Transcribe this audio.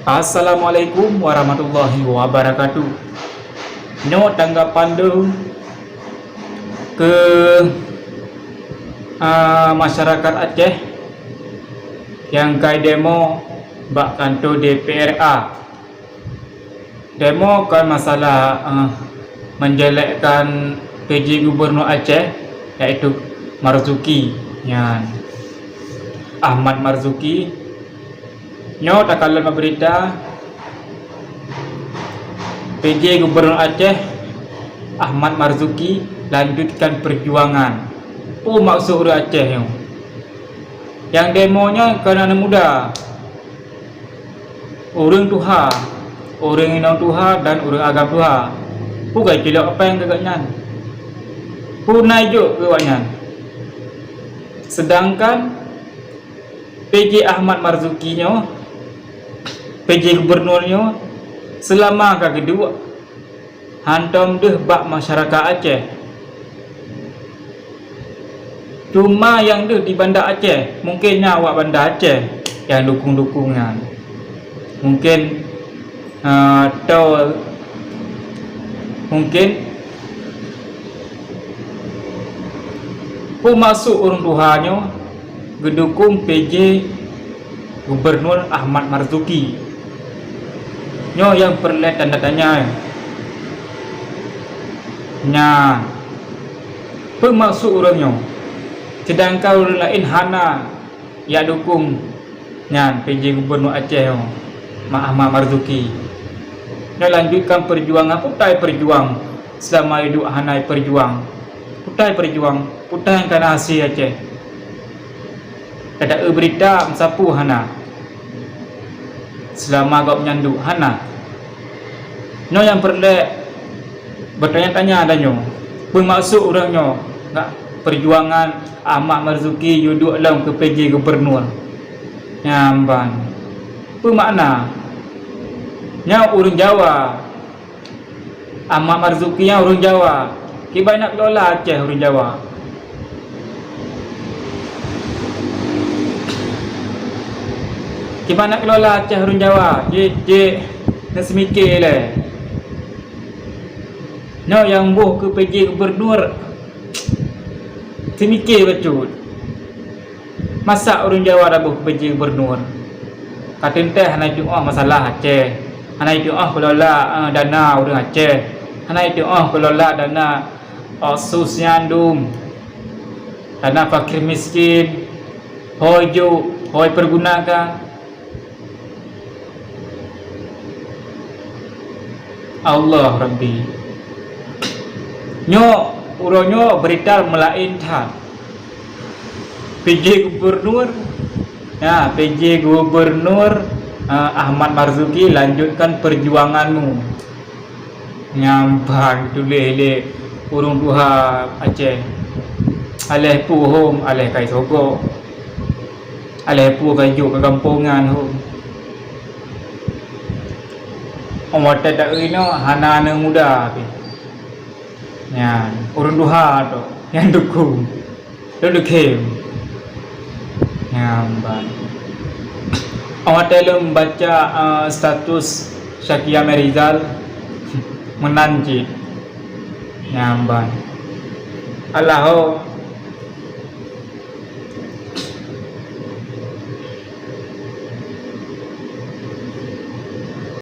Assalamualaikum warahmatullahi wabarakatuh. Nyo tanggapan tu ke masyarakat Aceh yang kai demo bak kantor DPRA. Demo kan masalah menjelekkan PJ Gubernur Aceh iaitu Marzuki, yan Ahmad Marzuki. Nyo tak kalah berita PJ Gubernur Aceh Ahmad Marzuki lanjutkan perjuangan. Maksud orang Aceh yang demonya kerana muda, orang Tuha, orang inang Tuha dan orang agam Tuha. Bukan cilok apa yang kegaknya, punai juk kegaknya. Sedangkan PJ Ahmad Marzuki nyo, PJ Gubernurnya selama kedua hantam deh bak masyarakat Aceh. Cuma yang deh di Bandar Aceh, mungkinnya awak Bandar Aceh yang dukung-dukungnya. Mungkin atau mungkin masuk orang Tuhannya gedukung PJ Gubernur Ahmad Marzuki. Nyo yang perlu tanda tanya nya pemasuk orangnya, sedangkan orang lain hana ya dukung nya PJ Gubernur Aceh Ahmad Marzuki. Nyo lanjutkan perjuangan, putai perjuang selama hidup hana perjuang, putai perjuang, putai kan hasil Aceh. Ada berita mensapu hana selama kau menyanduk hana. Nyo yang perlu bertanya-tanya adanya bermaksud orangnya enggak perjuangan Ahmad Marzuki duduk dalam ke PJ Gubernur nyamban bermakna nya orang Jawa. Ahmad Marzuki nya orang Jawa, ki banyak kelola Aceh orang Jawa. Ki banyak kelola Aceh orang Jawa, je nak semikir le. No yang buh ke PJ Gubernur semikir betul. Masa orang Jawa dah buh ke PJ Gubernur. Katin teh hana itu masalah Aceh. Hana itu kelola dana orang Aceh. Hana itu kelola dana sus nyandum. Dana fakir miskin. Hoi pergunakan. Allah Rabbi. Nyo uronyo berita melain tak PJ Gubernur ya, PJ Gubernur Ahmad Marzuki lanjutkan perjuanganmu nyampang tulih urung Tuha Aceh aleh puhum aleh kai sogo aleh pu kaju kegampungan hum omot tak ino hana muda ya, orang Tuha tu yang dukung, dukung, ya, mbak. Awak dalam baca status Syakia Merizal menanjit, ya, mbak. Allah